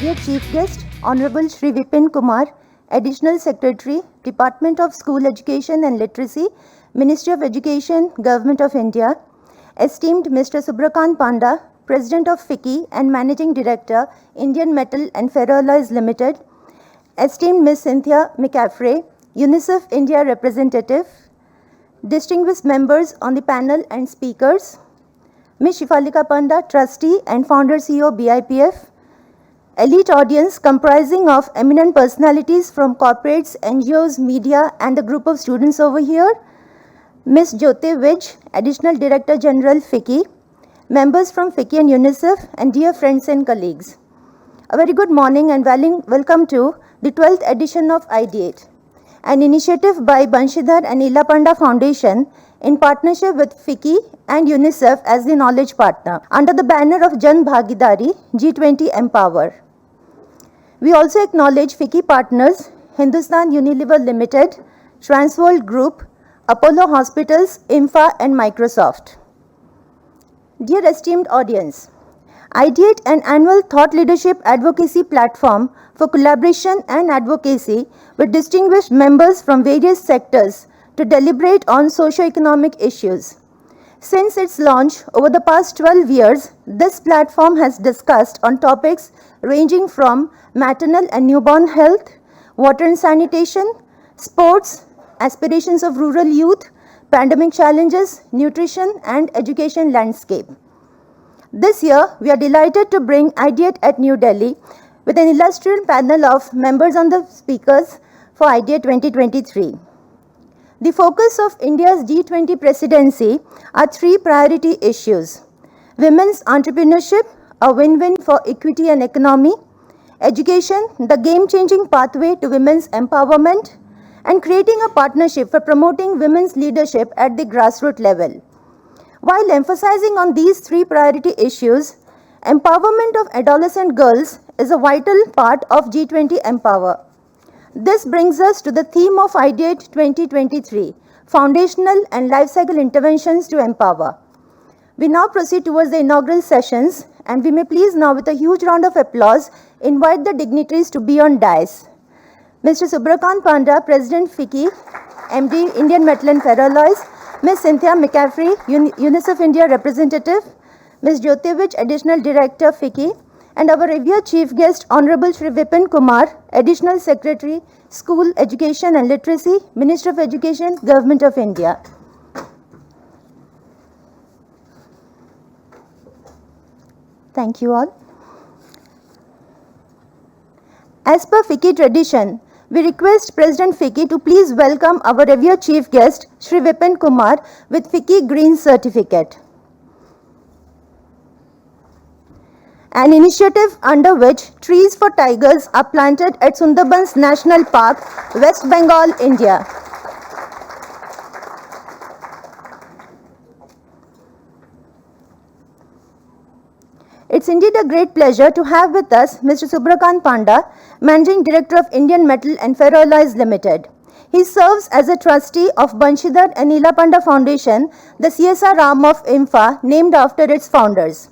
dear Chief Guest, Honorable Shri Vipin Kumar, Additional Secretary, Department of School Education and Literacy, Ministry of Education, Government of India, esteemed Mr. Subrakant Panda, President of FICCI and Managing Director, Indian Metal and Ferroalloys Limited, esteemed Ms. Cynthia McCaffrey, UNICEF India Representative, distinguished members on the panel and speakers, Ms. Shifalika Panda, Trustee and Founder CEO BIPF, elite audience comprising of eminent personalities from corporates, NGOs, media and a group of students over here, Ms. Jyoti Vij, Additional Director General FICCI, members from FICCI and UNICEF, and dear friends and colleagues. A very good morning and welcome to the 12th edition of IDEATE, an initiative by Banshidhar and Ila Panda Foundation in partnership with FICCI and UNICEF as the knowledge partner under the banner of Jan Bhagidari G20 Empower. We also acknowledge FICCI partners Hindustan Unilever Limited, Transworld Group, Apollo Hospitals, INFA and Microsoft. Dear esteemed audience, IDEATE, an annual thought leadership advocacy platform for collaboration and advocacy with distinguished members from various sectors to deliberate on socio-economic issues. Since its launch over the past 12 years, this platform has discussed on topics ranging from maternal and newborn health, water and sanitation, sports, aspirations of rural youth, pandemic challenges, nutrition and education landscape. This year, we are delighted to bring IDEATE at New Delhi with an illustrious panel of members on the speakers for IDEATE 2023. The focus of India's G20 presidency are three priority issues: women's entrepreneurship, a win-win for equity and economy; education, the game-changing pathway to women's empowerment; and creating a partnership for promoting women's leadership at the grassroots level. While emphasizing on these three priority issues, empowerment of adolescent girls is a vital part of G20 Empower. This brings us to the theme of IDEATE 2023, Foundational and Lifecycle Interventions to Empower. We now proceed towards the inaugural sessions, and we may please now, with a huge round of applause, invite the dignitaries to be on dais. Mr. Subrakant Panda, President FICCI, MD Indian Metal and Ferroalloys, Ms. Cynthia McCaffrey, UNICEF India Representative, Ms. Jyoti Vij, Additional Director FICCI, and our revered Chief Guest, Honorable Shri Vipin Kumar, Additional Secretary, School Education and Literacy, Ministry of Education, Government of India. Thank you all. As per FICCI tradition, we request President FICCI to please welcome our revered Chief Guest, Shri Vipin Kumar, with FICCI Green Certificate. An initiative under which trees for tigers are planted at Sundarbans National Park, West Bengal, India. It's indeed a great pleasure to have with us Mr. Subrakant Panda, Managing Director of Indian Metal and Ferroalloys Limited. He serves as a trustee of Banshidhar and Ila Panda Foundation, the CSR arm of INFA, named after its founders.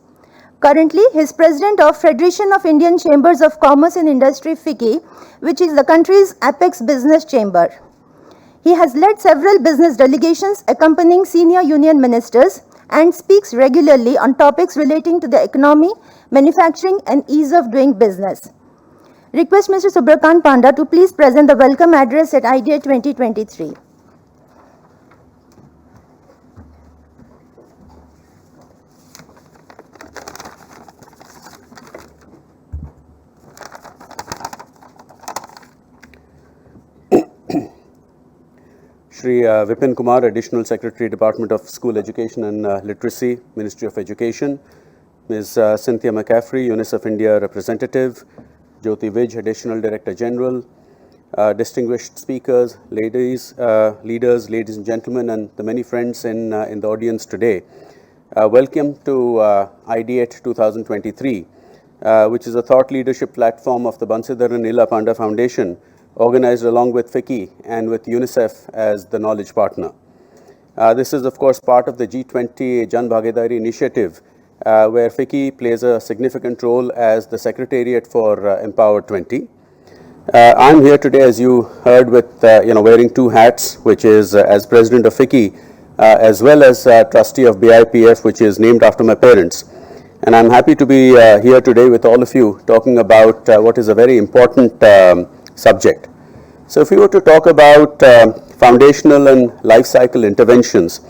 Currently, he is President of Federation of Indian Chambers of Commerce and Industry FICCI, which is the country's apex business chamber. He has led several business delegations accompanying senior union ministers and speaks regularly on topics relating to the economy, manufacturing and ease of doing business. Request Mr. Subrakant Panda to please present the welcome address at IDEATE 2023. Shri Vipin Kumar, Additional Secretary, Department of School Education and Literacy, Ministry of Education; Ms. Cynthia McCaffrey, UNICEF India Representative; Jyoti Vij, Additional Director General; distinguished speakers, leaders, ladies and gentlemen, and the many friends in the audience today. Welcome to IDEATE 2023, which is a thought leadership platform of the Banshidhar and Ila Panda Foundation, organized along with FICCI and with UNICEF as the knowledge partner. This is, of course, part of the G20 Jan Bhagidari initiative, where FICCI plays a significant role as the Secretariat for Empower 20. I'm here today, as you heard, with wearing two hats, which is as President of FICCI, as well as Trustee of BIPF, which is named after my parents. And I'm happy to be here today with all of you talking about what is a very important subject. So if we were to talk about foundational and life cycle interventions,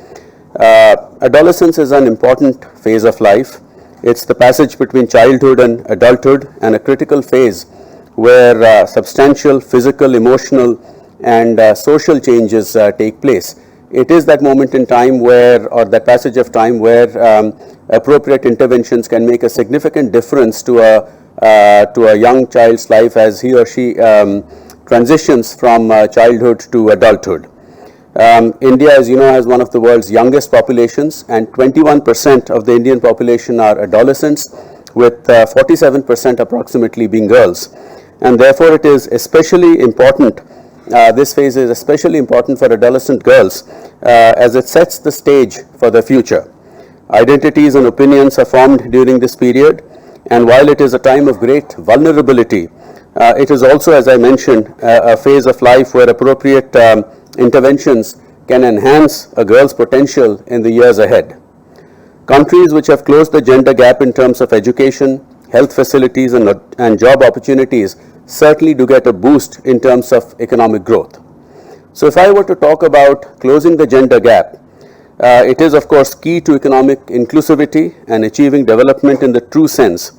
adolescence is an important phase of life. It's the passage between childhood and adulthood, and a critical phase where substantial physical, emotional, and social changes take place. It is that moment in time where, or that passage of time where appropriate interventions can make a significant difference to a young child's life as he or she transitions from childhood to adulthood. India, as you know, has one of the world's youngest populations, and 21% of the Indian population are adolescents, with 47% approximately being girls. And therefore, it is especially important, this phase is especially important for adolescent girls as it sets the stage for the future. Identities and opinions are formed during this period, and while it is a time of great vulnerability, it is also, as I mentioned, a phase of life where appropriate interventions can enhance a girl's potential in the years ahead. Countries which have closed the gender gap in terms of education, health facilities, and job opportunities certainly do get a boost in terms of economic growth. So if I were to talk about closing the gender gap, it is of course key to economic inclusivity and achieving development in the true sense,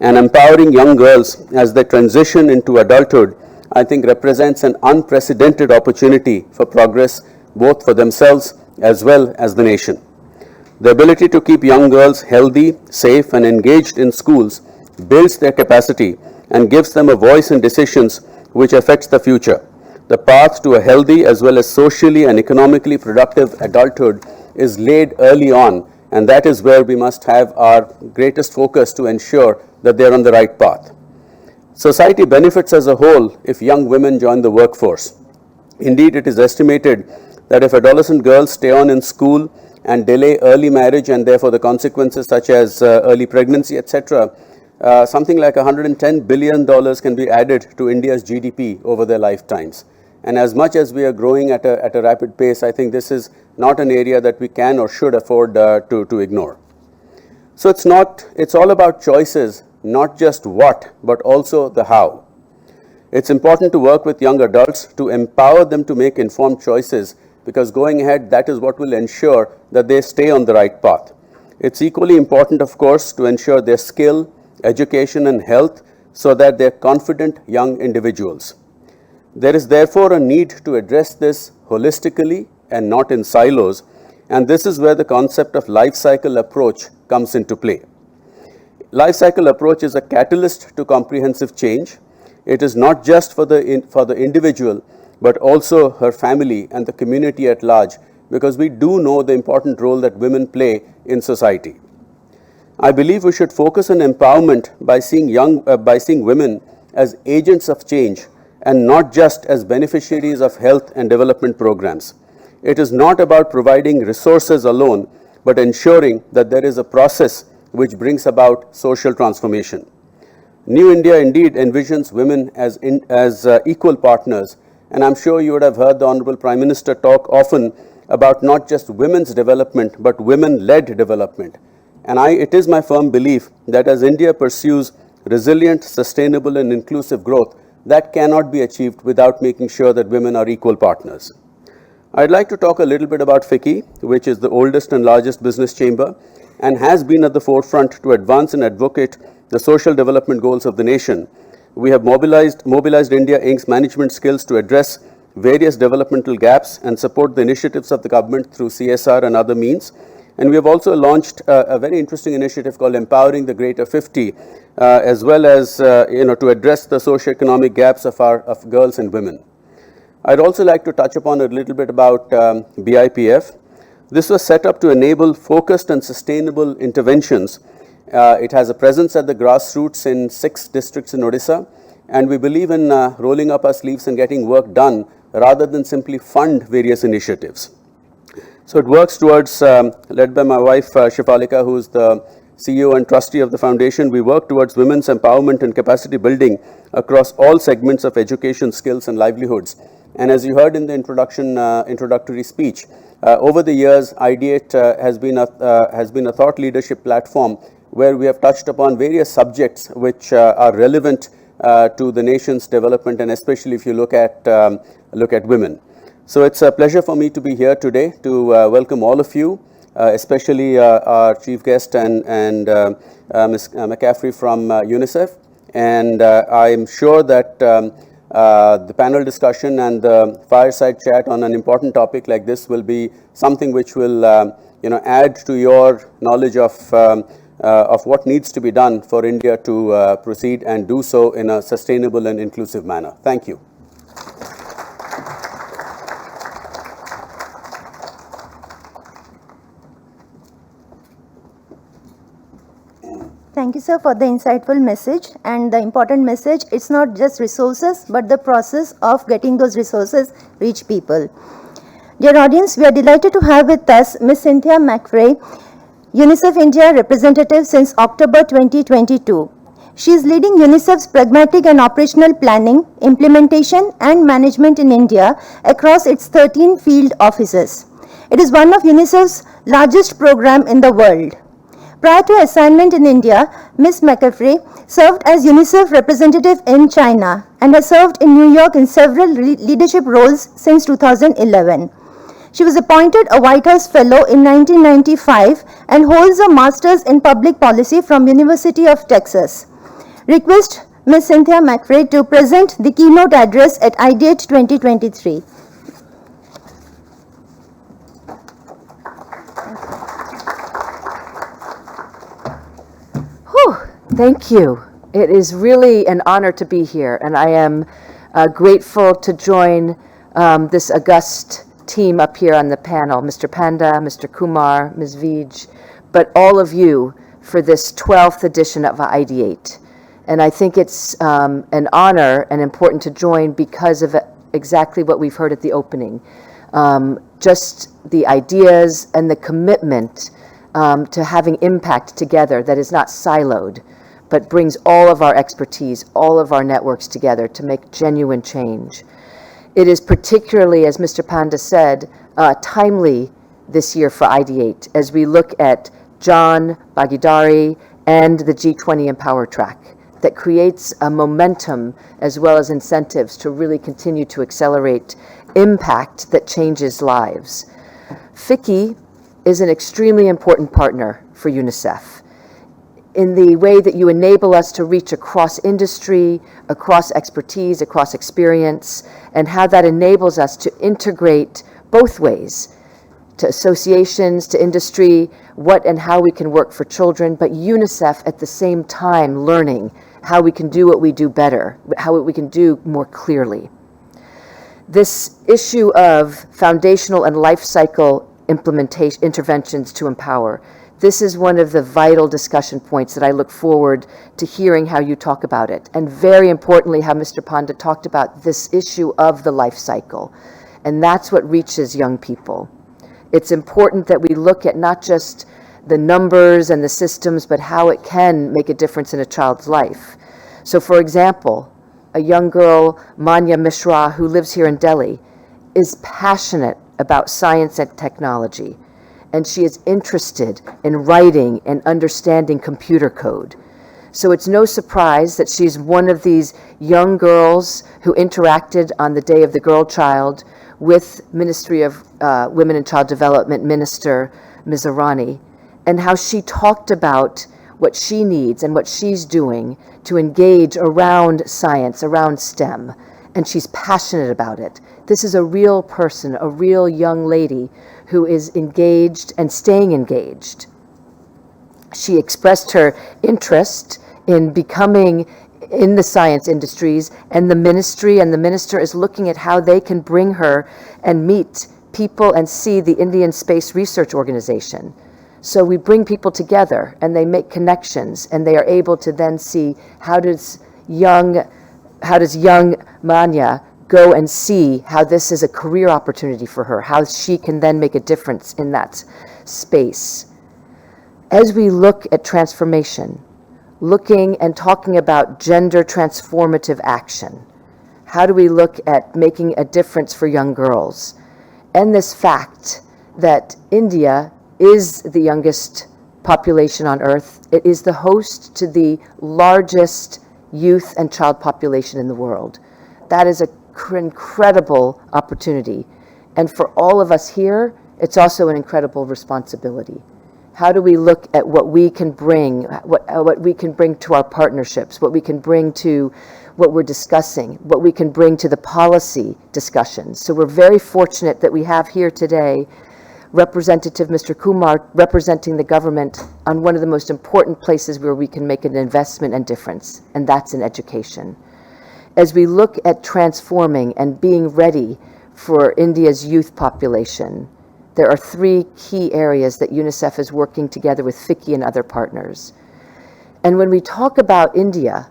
and empowering young girls as they transition into adulthood, I think, represents an unprecedented opportunity for progress both for themselves as well as the nation. The ability to keep young girls healthy, safe, and engaged in schools builds their capacity and gives them a voice in decisions which affects the future. The path to a healthy as well as socially and economically productive adulthood is laid early on, and that is where we must have our greatest focus to ensure that they are on the right path. Society benefits as a whole if young women join the workforce. Indeed, it is estimated that if adolescent girls stay on in school and delay early marriage, and therefore the consequences such as early pregnancy, etc., something like $110 billion can be added to India's GDP over their lifetimes. And as much as we are growing at a rapid pace, I think this is not an area that we can or should afford to ignore. So it's all about choices, not just what, but also the how. It's important to work with young adults to empower them to make informed choices, because going ahead, that is what will ensure that they stay on the right path. It's equally important, of course, to ensure their skill, education, and health so that they're confident young individuals. There is therefore a need to address this holistically and not in silos, and this is where the concept of life cycle approach comes into play. Life cycle approach is a catalyst to comprehensive change. It is not just for the individual, but also her family and the community at large, because we do know the important role that women play in society. I believe we should focus on empowerment by seeing women as agents of change and not just as beneficiaries of health and development programs. It is not about providing resources alone, but ensuring that there is a process which brings about social transformation. New India indeed envisions women as equal partners, and I'm sure you would have heard the Honorable Prime Minister talk often about not just women's development, but women-led development. And it is my firm belief that as India pursues resilient, sustainable, and inclusive growth, that cannot be achieved without making sure that women are equal partners. I'd like to talk a little bit about FICCI, which is the oldest and largest business chamber and has been at the forefront to advance and advocate the social development goals of the nation. We have mobilized India Inc.'s management skills to address various developmental gaps and support the initiatives of the government through CSR and other means. And we have also launched a very interesting initiative called Empowering the Greater 50, as well as to address the socio-economic gaps of girls and women. I'd also like to touch upon a little bit about BIPF. This was set up to enable focused and sustainable interventions. It has a presence at the grassroots in 6 districts in Odisha, and we believe in rolling up our sleeves and getting work done rather than simply fund various initiatives. So it works towards, led by my wife Shifalika, who is the CEO and trustee of the foundation, we work towards women's empowerment and capacity building across all segments of education, skills, and livelihoods. And as you heard in the introductory speech, over the years, IDEATE has been a thought leadership platform where we have touched upon various subjects which are relevant to the nation's development, and especially if you look at women. So it's a pleasure for me to be here today to welcome all of you, especially our chief guest and Ms. McCaffrey from UNICEF. And I'm sure that the panel discussion and the fireside chat on an important topic like this will be something which will add to your knowledge of what needs to be done for India to proceed and do so in a sustainable and inclusive manner. Thank you. Thank you, sir, for the insightful message. And the important message, it's not just resources, but the process of getting those resources reach people. Dear audience, we are delighted to have with us Ms. Cynthia McCaffrey, UNICEF India representative since October 2022. She is leading UNICEF's pragmatic and operational planning, implementation, and management in India across its 13 field offices. It is one of UNICEF's largest program in the world. Prior to assignment in India, Ms. McCaffrey served as UNICEF representative in China and has served in New York in several leadership roles since 2011. She was appointed a White House Fellow in 1995 and holds a Master's in Public Policy from University of Texas. Request Ms. Cynthia McCaffrey to present the keynote address at IDEATE 2023. Thank you. It is really an honor to be here, and I am grateful to join this august team up here on the panel, Mr. Panda, Mr. Kumar, Ms. Vij, but all of you for this 12th edition of IDEATE. And I think it's an honor and important to join because of exactly what we've heard at the opening. Just the ideas and the commitment to having impact together that is not siloed, but brings all of our expertise, all of our networks together to make genuine change. It is particularly, as Mr. Panda said, timely this year for IDEATE as we look at John Bhagidari and the G20 Empower track that creates a momentum as well as incentives to really continue to accelerate impact that changes lives. FICCI is an extremely important partner for UNICEF in the way that you enable us to reach across industry, across expertise, across experience, and how that enables us to integrate both ways, to associations, to industry, what and how we can work for children, but UNICEF at the same time learning how we can do what we do better, how we can do more clearly. This issue of foundational and life cycle implementation interventions to empower. This is one of the vital discussion points that I look forward to hearing how you talk about it. And very importantly, how Mr. Panda talked about this issue of the life cycle. And that's what reaches young people. It's important that we look at not just the numbers and the systems, but how it can make a difference in a child's life. So for example, a young girl, Manya Mishra, who lives here in Delhi, is passionate about science and technology, and she is interested in writing and understanding computer code. So it's no surprise that she's one of these young girls who interacted on the Day of the Girl Child with Ministry of Women and Child Development Minister Ms. Irani, and how she talked about what she needs and what she's doing to engage around science, around STEM, and she's passionate about it. This is a real person, a real young lady who is engaged and staying engaged. She expressed her interest in becoming in the science industries, and the ministry and the minister is looking at how they can bring her and meet people and see the Indian Space Research Organization. So we bring people together and they make connections, and they are able to then see how does young Manya go and see how this is a career opportunity for her, how she can then make a difference in that space. As we look at transformation, looking and talking about gender transformative action, how do we look at making a difference for young girls? And this fact that India is the youngest population on earth. It is the host to the largest youth and child population in the world. That is an incredible opportunity. And for all of us here, it's also an incredible responsibility. How do we look at what we can bring, what we can bring to our partnerships, what we can bring to what we're discussing, what we can bring to the policy discussions? So we're very fortunate that we have here today Representative Mr. Kumar representing the government on one of the most important places where we can make an investment and difference, and that's in education. As we look at transforming and being ready for India's youth population, there are 3 key areas that UNICEF is working together with FICCI and other partners. And when we talk about India,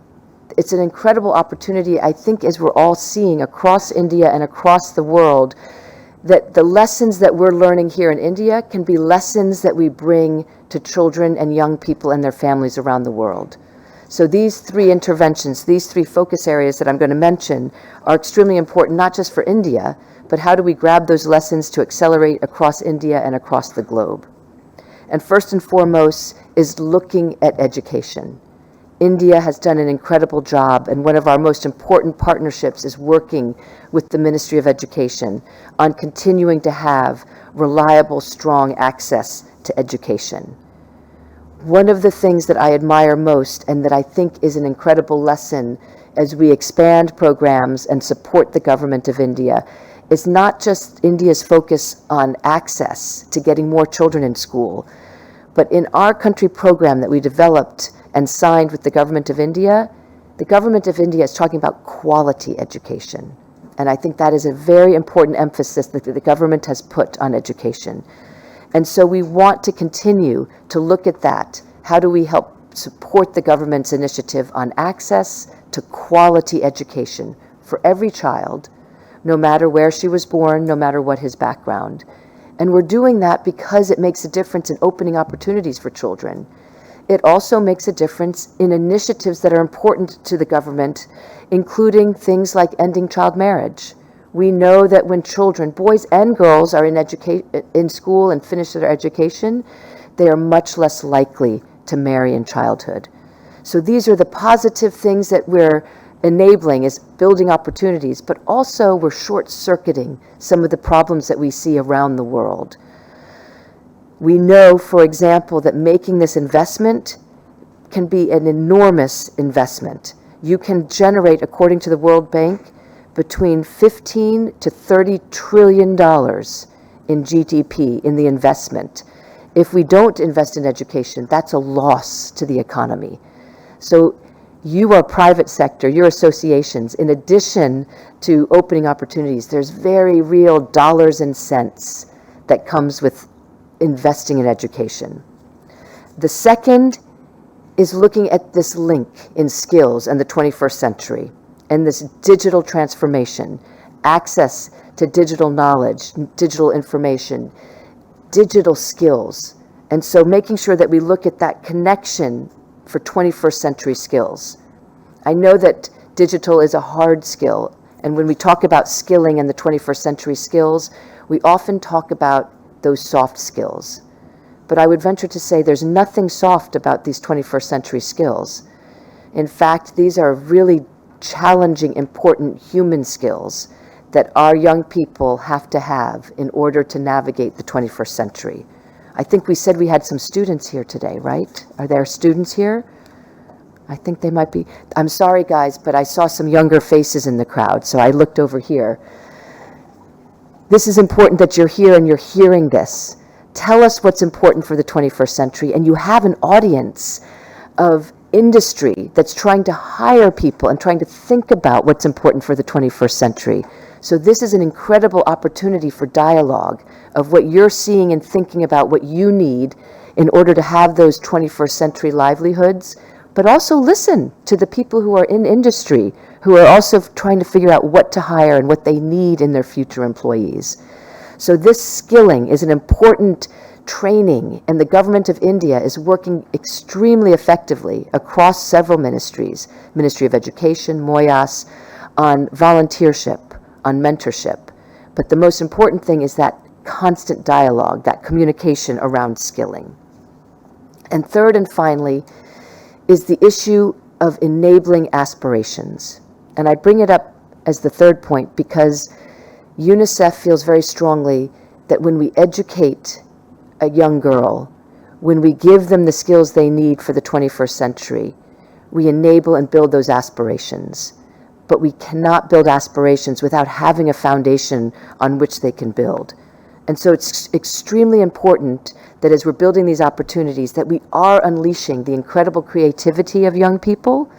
it's an incredible opportunity, I think, as we're all seeing across India and across the world, that the lessons that we're learning here in India can be lessons that we bring to children and young people and their families around the world. So these 3 interventions, these 3 focus areas that I'm going to mention are extremely important, not just for India, but how do we grab those lessons to accelerate across India and across the globe? And first and foremost is looking at education. India has done an incredible job, and one of our most important partnerships is working with the Ministry of Education on continuing to have reliable, strong access to education. One of the things that I admire most and that I think is an incredible lesson as we expand programs and support the government of India is not just India's focus on access to getting more children in school, but in our country program that we developed and signed with the government of India is talking about quality education. And I think that is a very important emphasis that the government has put on education. And so we want to continue to look at that. How do we help support the government's initiative on access to quality education for every child, no matter where she was born, no matter what his background? And we're doing that because it makes a difference in opening opportunities for children. It also makes a difference in initiatives that are important to the government, including things like ending child marriage. We know that when children, boys and girls, are in school and finish their education, they are much less likely to marry in childhood. So these are the positive things that we're enabling, is building opportunities, but also we're short-circuiting some of the problems that we see around the world. We know, for example, that making this investment can be an enormous investment. You can generate, according to the World Bank, between $15 to $30 trillion in GDP in the investment. If we don't invest in education, that's a loss to the economy. So you are private sector, your associations, in addition to opening opportunities, there's very real dollars and cents that comes with investing in education. The second is looking at this link in skills and the 21st century and this digital transformation, access to digital knowledge, digital information, digital skills. And so making sure that we look at that connection for 21st century skills. I know that digital is a hard skill, and when we talk about skilling and the 21st century skills, we often talk about those soft skills. But I would venture to say there's nothing soft about these 21st century skills. In fact, these are really challenging, important human skills that our young people have to have in order to navigate the 21st century. I think we said we had some students here today, right? Are there students here? I think they might be. I'm sorry, guys, but I saw some younger faces in the crowd, so I looked over here. This is important that you're here and you're hearing this. Tell us what's important for the 21st century, and you have an audience of industry that's trying to hire people and trying to think about what's important for the 21st century. So this is an incredible opportunity for dialogue of what you're seeing and thinking about what you need in order to have those 21st century livelihoods, but also listen to the people who are in industry, who are also trying to figure out what to hire and what they need in their future employees. So this skilling is an important training, and the government of India is working extremely effectively across several ministries, Ministry of Education, MOYAS, on volunteership, on mentorship. But the most important thing is that constant dialogue, that communication around skilling. And third and finally is the issue of enabling aspirations. And I bring it up as the third point because UNICEF feels very strongly that when we educate a young girl, when we give them the skills they need for the 21st century, we enable and build those aspirations. But we cannot build aspirations without having a foundation on which they can build. And so it's extremely important that as we're building these opportunities, that we are unleashing the incredible creativity of young people,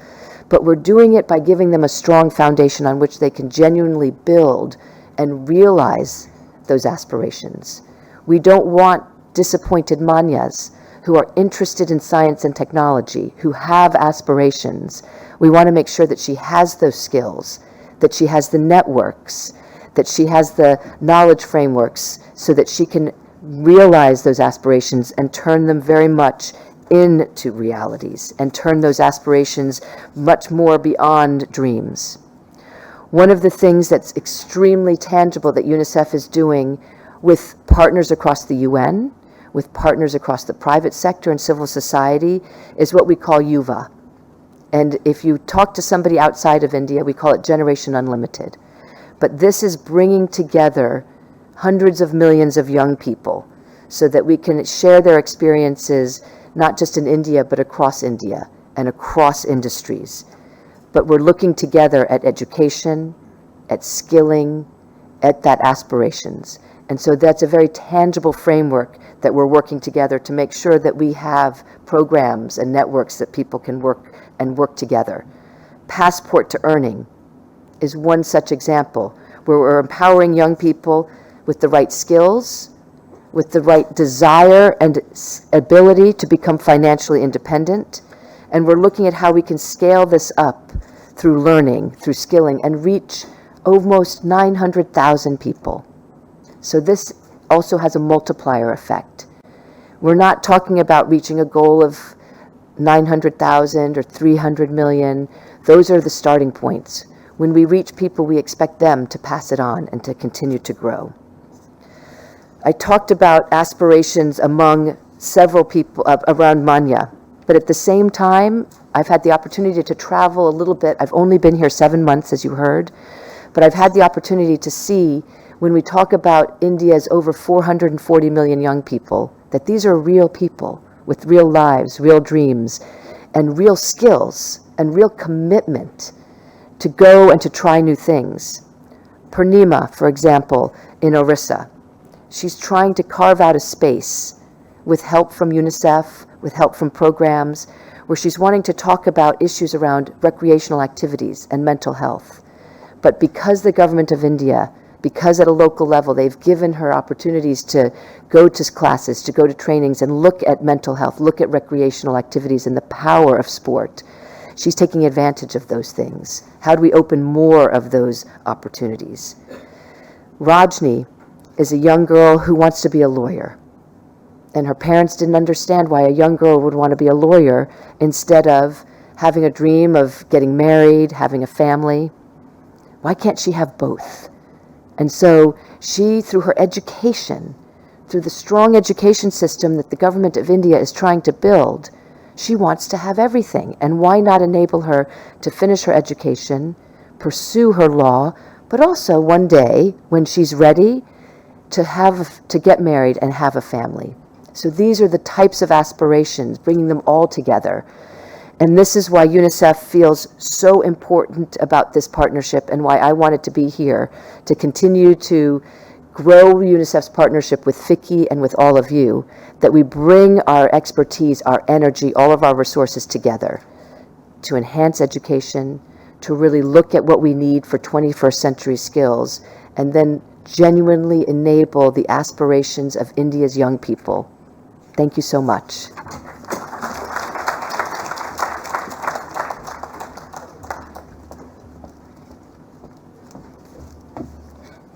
but we're doing it by giving them a strong foundation on which they can genuinely build and realize those aspirations. We don't want disappointed manyas who are interested in science and technology, who have aspirations. We want to make sure that she has those skills, that she has the networks, that she has the knowledge frameworks so that she can realize those aspirations and turn them very much into realities and turn those aspirations much more beyond dreams. One of the things that's extremely tangible that UNICEF is doing with partners across the UN, with partners across the private sector and civil society, is what we call Yuva. And if you talk to somebody outside of India, we call it Generation Unlimited. But this is bringing together hundreds of millions of young people so that we can share their experiences, not just in India, but across India and across industries. But we're looking together at education, at skilling, at that aspirations. And so that's a very tangible framework that we're working together to make sure that we have programs and networks that people can work together. Passport to Earning is one such example where we're empowering young people with the right skills, with the right desire and ability to become financially independent. And we're looking at how we can scale this up through learning, through skilling, and reach almost 900,000 people. So this also has a multiplier effect. We're not talking about reaching a goal of 900,000 or 300 million. Those are the starting points. When we reach people, we expect them to pass it on and to continue to grow. I talked about aspirations among several people around Manya, but at the same time, I've had the opportunity to travel a little bit. I've only been here 7 months, as you heard, but I've had the opportunity to see when we talk about India's over 440 million young people, that these are real people with real lives, real dreams, and real skills, and real commitment to go and to try new things. Purnima, for example, in Orissa, she's trying to carve out a space with help from UNICEF, with help from programs, where she's wanting to talk about issues around recreational activities and mental health. But because the government of India, because at a local level they've given her opportunities to go to classes, to go to trainings and look at mental health, look at recreational activities and the power of sport, she's taking advantage of those things. How do we open more of those opportunities? Rajni is a young girl who wants to be a lawyer. And her parents didn't understand why a young girl would want to be a lawyer instead of having a dream of getting married, having a family. Why can't she have both? And so she, through her education, through the strong education system that the government of India is trying to build, she wants to have everything. And why not enable her to finish her education, pursue her law, but also one day, when she's ready, to get married and have a family. So these are the types of aspirations, bringing them all together. And this is why UNICEF feels so important about this partnership and why I wanted to be here to continue to grow UNICEF's partnership with FICCI and with all of you, that we bring our expertise, our energy, all of our resources together to enhance education, to really look at what we need for 21st century skills, and then genuinely enable the aspirations of India's young people. Thank you so much.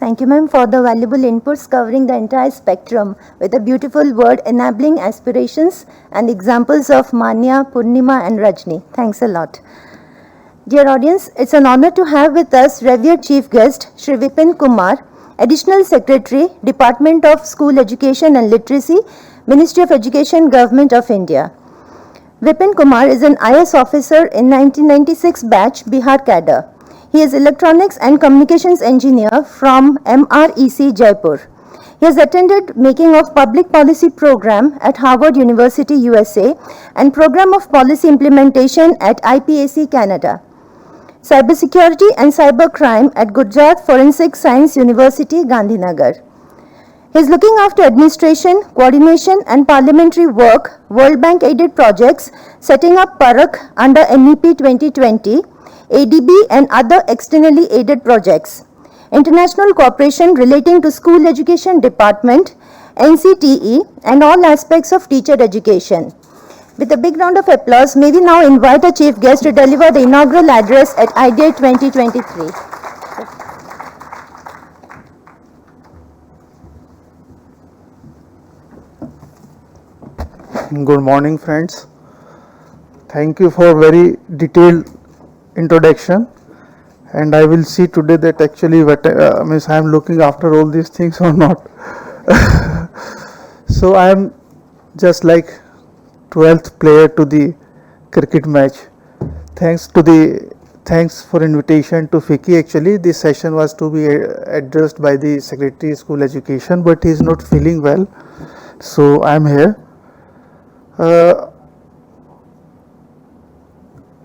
Thank you, ma'am, for the valuable inputs covering the entire spectrum with a beautiful word enabling aspirations and examples of Manya, Purnima, and Rajni. Thanks a lot. Dear audience, it's an honor to have with us revered chief guest, Shri Vipin Kumar, Additional Secretary, Department of School Education and Literacy, Ministry of Education, Government of India. Vipin Kumar is an IS officer in 1996 batch, Bihar cadre. He is Electronics and Communications Engineer from MREC, Jaipur. He has attended Making of Public Policy Program at Harvard University, USA, and Program of Policy Implementation at IPAC, Canada. Cybersecurity and Cybercrime at Gujarat Forensic Science University, Gandhinagar. He is looking after administration, coordination and parliamentary work, World Bank aided projects, setting up Parak under MEP 2020, ADB and other externally aided projects, international cooperation relating to school education department, NCTE and all aspects of teacher education. With a big round of applause, may we now invite our chief guest to deliver the inaugural address at IDEATE 2023. Good morning, friends. Thank you for very detailed introduction, and I will see today that actually what I am looking after all these things or not. So I am just like 12th player to the cricket match. Thanks for invitation to FICCI. Actually this session was to be addressed by the Secretary School Education, but he is not feeling well, so I am here.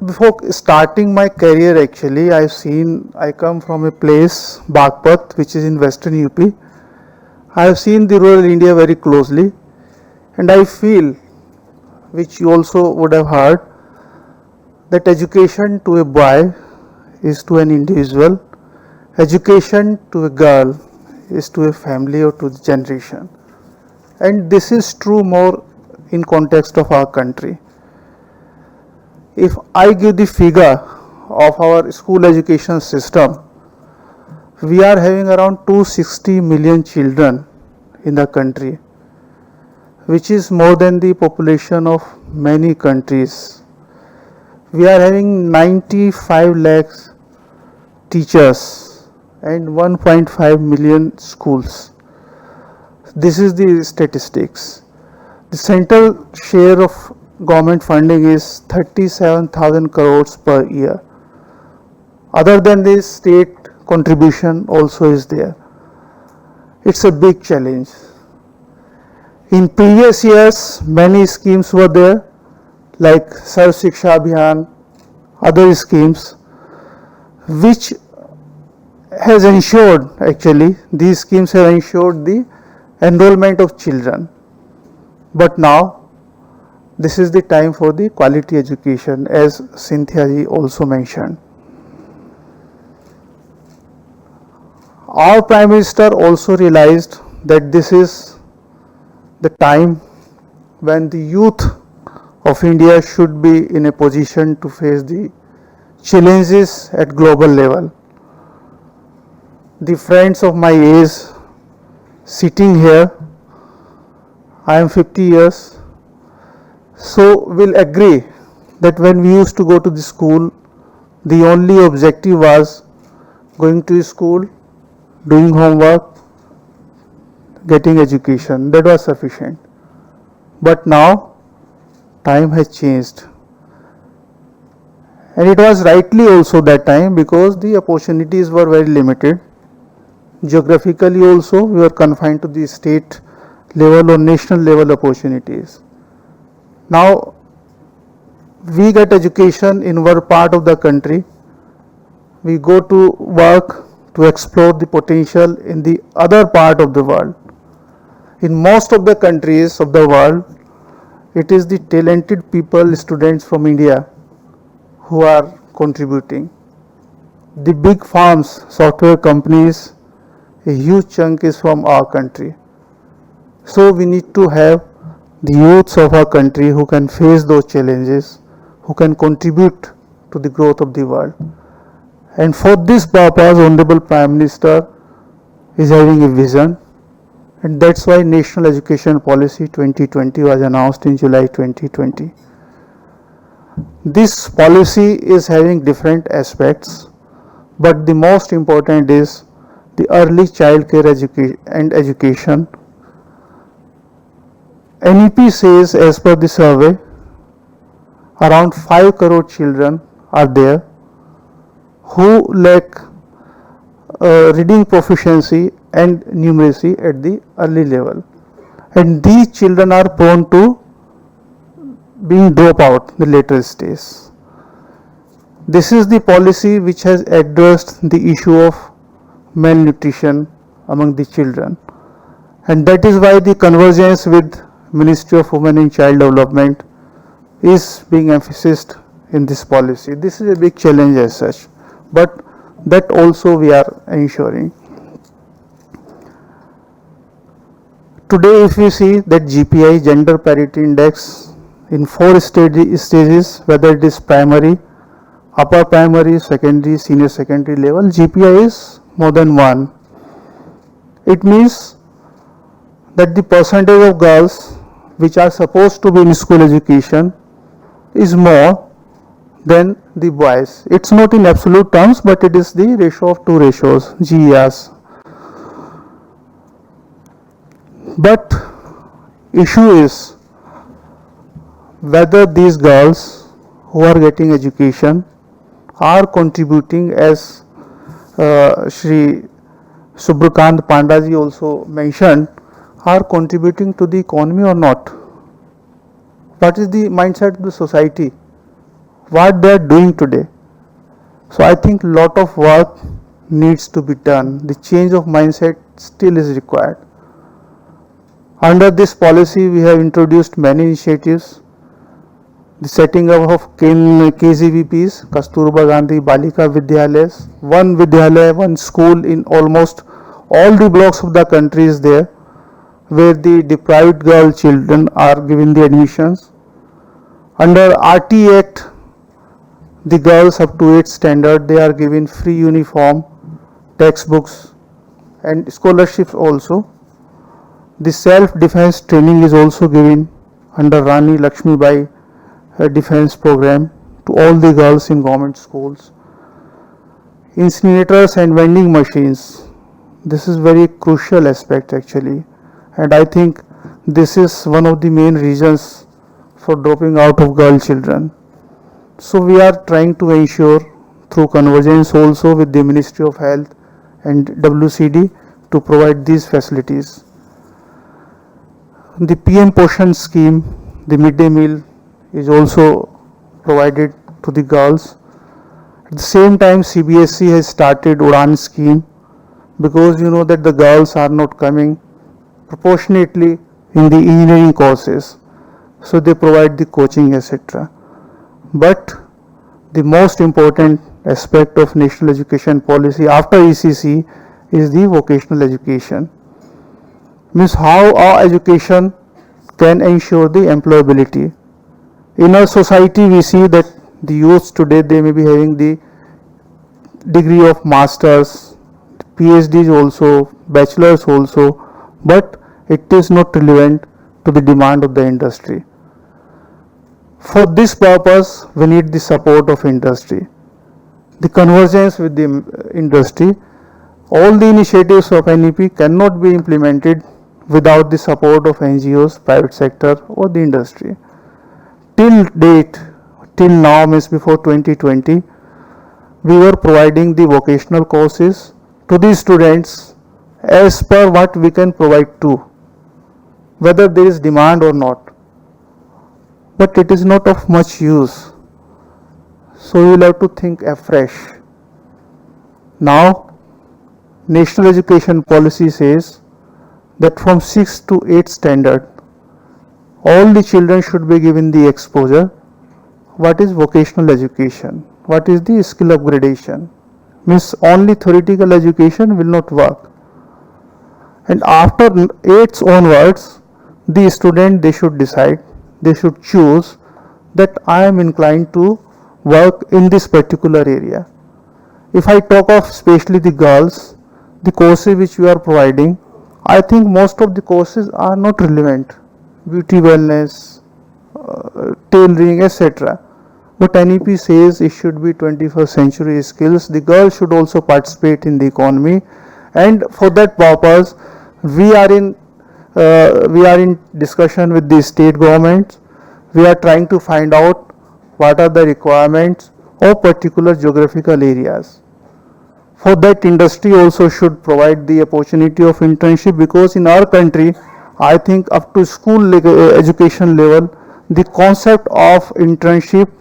Before starting my career, actually I come from a place Bagpat, which is in western UP. I have seen the rural India very closely, and I feel, which you also would have heard, that education to a boy is to an individual, education to a girl is to a family or to the generation, and this is true more in context of our country. If I give the figure of our school education system, we are having around 260 million children in the country, which is more than the population of many countries. We are having 95 lakhs teachers and 1.5 million schools. This is the statistics. The central share of government funding is 37,000 crores per year. Other than this, state contribution also is there. It's a big challenge. In previous years, many schemes were there, like Sarv Shiksha Abhiyan, other schemes, which has ensured, actually, these schemes have ensured the enrollment of children. But now, this is the time for the quality education, as Cynthia ji also mentioned. Our Prime Minister also realized that this is the time when the youth of India should be in a position to face the challenges at global level. The friends of my age sitting here, I am 50 years, so will agree that when we used to go to the school, the only objective was going to school, doing homework, getting education. That was sufficient. But now time has changed, and it was rightly also that time, because the opportunities were very limited. Geographically also we were confined to the state level or national level opportunities. Now we get education in our part of the country, we go to work to explore the potential in the other part of the world. In most of the countries of the world, it is the talented people, students from India, who are contributing. The big firms, software companies, a huge chunk is from our country. So we need to have the youths of our country who can face those challenges, who can contribute to the growth of the world. And for this purpose, Honorable Prime Minister is having a vision, and that's why National Education Policy 2020 was announced in July 2020. This policy is having different aspects, but the most important is the early child care and education. NEP says, as per the survey, around 5 crore children are there who lack reading proficiency and numeracy at the early level, and these children are prone to being dropped out in the later stage. This is the policy which has addressed the issue of malnutrition among the children, and that is why the convergence with Ministry of Women and Child Development is being emphasized in this policy. This is a big challenge as such, but that also we are ensuring. Today, if we see that GPI, Gender Parity Index, in 4 stages, whether it is primary, upper primary, secondary, senior secondary level, GPI is more than 1. It means that the percentage of girls which are supposed to be in school education is more than the boys. It's not in absolute terms, but it is the ratio of 2 ratios, GERs. But issue is whether these girls who are getting education are contributing, as Shri Subrakant Pandaji also mentioned, are contributing to the economy or not. What is the mindset of the society? What they are doing today? So I think lot of work needs to be done. The change of mindset still is required. Under this policy, we have introduced many initiatives. The setting up of KGVPs, Kasturba Gandhi Balika Vidyalayas, one Vidyalaya, one school in almost all the blocks of the country is there, where the deprived girl children are given the admissions. Under IDEATE, the girls up to 8th standard, they are given free uniform, textbooks and scholarships also. The self-defense training is also given under Rani Lakshmibai defense program to all the girls in government schools. Incinerators and vending machines, this is very crucial aspect actually, and I think this is one of the main reasons for dropping out of girl children. So we are trying to ensure through convergence also with the Ministry of Health and WCD to provide these facilities. The PM Poshan scheme, the midday meal is also provided to the girls. At the same time, CBSE has started Udan scheme, because you know that the girls are not coming proportionately in the engineering courses, so they provide the coaching, etc. But the most important aspect of national education policy after ECC is the vocational education. Means how our education can ensure the employability. In our society, we see that the youth today, they may be having the degree of masters, PhDs also, bachelors also, but it is not relevant to the demand of the industry. For this purpose, we need the support of industry, the convergence with the industry. All the initiatives of NEP cannot be implemented without the support of NGOs, private sector or the industry. Till date, till now, means before 2020, we were providing the vocational courses to the students as per what we can provide to, whether there is demand or not. But it is not of much use. So we will have to think afresh. Now, National Education Policy says that from 6th to 8th standard, all the children should be given the exposure. What is vocational education? What is the skill upgradation? Means only theoretical education will not work. And after 8th onwards, the student, they should decide, they should choose that I am inclined to work in this particular area. If I talk of especially the girls, the courses which we are providing, I think most of the courses are not relevant. Beauty, wellness, tailoring, etc. But NEP says it should be 21st century skills. The girls should also participate in the economy, and for that purpose, we are in discussion with the state governments. We are trying to find out what are the requirements of particular geographical areas. For that, industry also should provide the opportunity of internship, because in our country, I think up to school education level, the concept of internship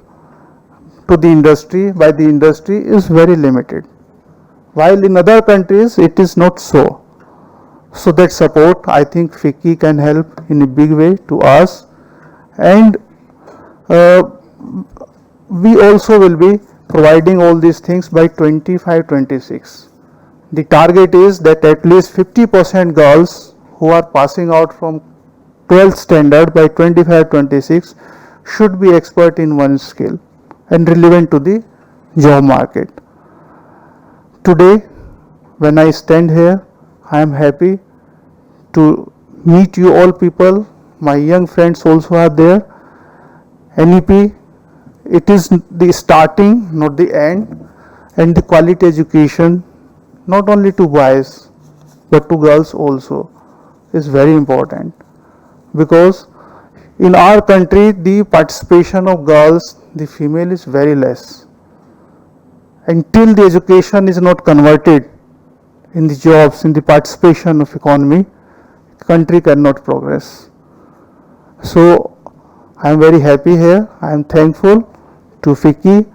to the industry by the industry is very limited, while in other countries it is not so. So that support, I think FICCI can help in a big way to us, and we also will be providing all these things by 25-26. The target is that at least 50% girls who are passing out from 12th standard by 25-26 should be expert in one skill and relevant to the job market. Today, when I stand here, I am happy to meet you all people. My young friends also are there. NEP, it is the starting, not the end, and the quality education, not only to boys but to girls also, is very important, because in our country the participation of girls, the female, is very less. Until the education is not converted in the jobs, in the participation of economy, country cannot progress. So I am very happy here. I am thankful to FICCI,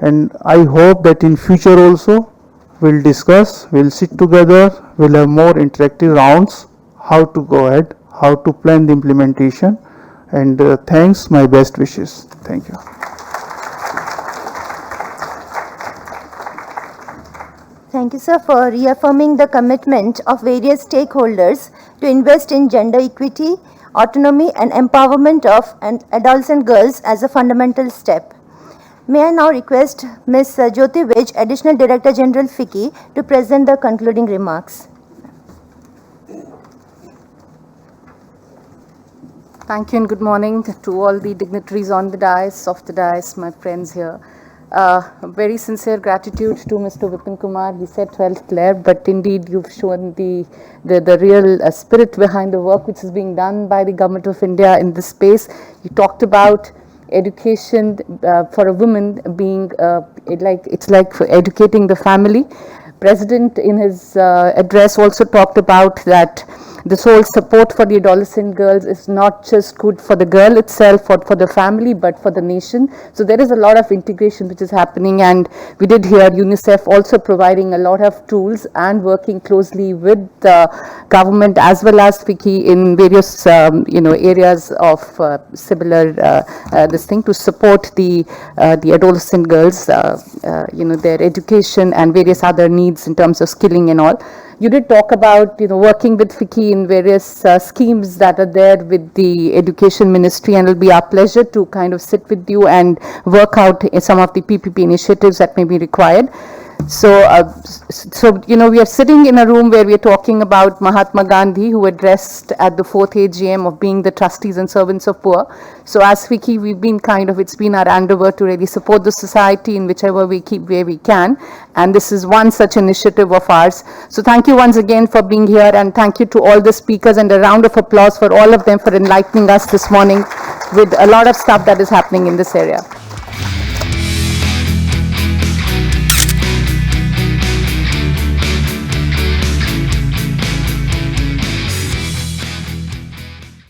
and I hope that in future also we'll discuss, we'll sit together, we'll have more interactive rounds, how to go ahead, how to plan the implementation, and thanks, my best wishes. Thank you. Thank you, sir, for reaffirming the commitment of various stakeholders to invest in gender equity, autonomy and empowerment of adolescent girls as a fundamental step. May I now request Ms. Jyoti Vij, Additional Director General FICCI, to present the concluding remarks. Thank you and good morning to all the dignitaries on the dais, off the dais, my friends here. Very sincere gratitude to Mr. Vipin Kumar. He said 12th Claire, but indeed you've shown the real spirit behind the work which is being done by the Government of India in this space. You talked about education for a woman being it's like for educating the family. President in his address also talked about that this whole support for the adolescent girls is not just good for the girl itself or for the family, but for the nation. So there is a lot of integration which is happening, and we did hear UNICEF also providing a lot of tools and working closely with the government as well as FICCI in various areas of similar this thing to support the adolescent girls, their education and various other needs in terms of skilling and all. You did talk about working with FICCI in various schemes that are there with the Education Ministry, and it will be our pleasure to kind of sit with you and work out some of the PPP initiatives that may be required. So we are sitting in a room where we are talking about Mahatma Gandhi, who addressed at the 4th AGM of being the trustees and servants of poor. So as FICCI, we've been it's been our endeavor to really support the society in whichever way we can. And this is one such initiative of ours. So thank you once again for being here, and thank you to all the speakers, and a round of applause for all of them for enlightening us this morning with a lot of stuff that is happening in this area.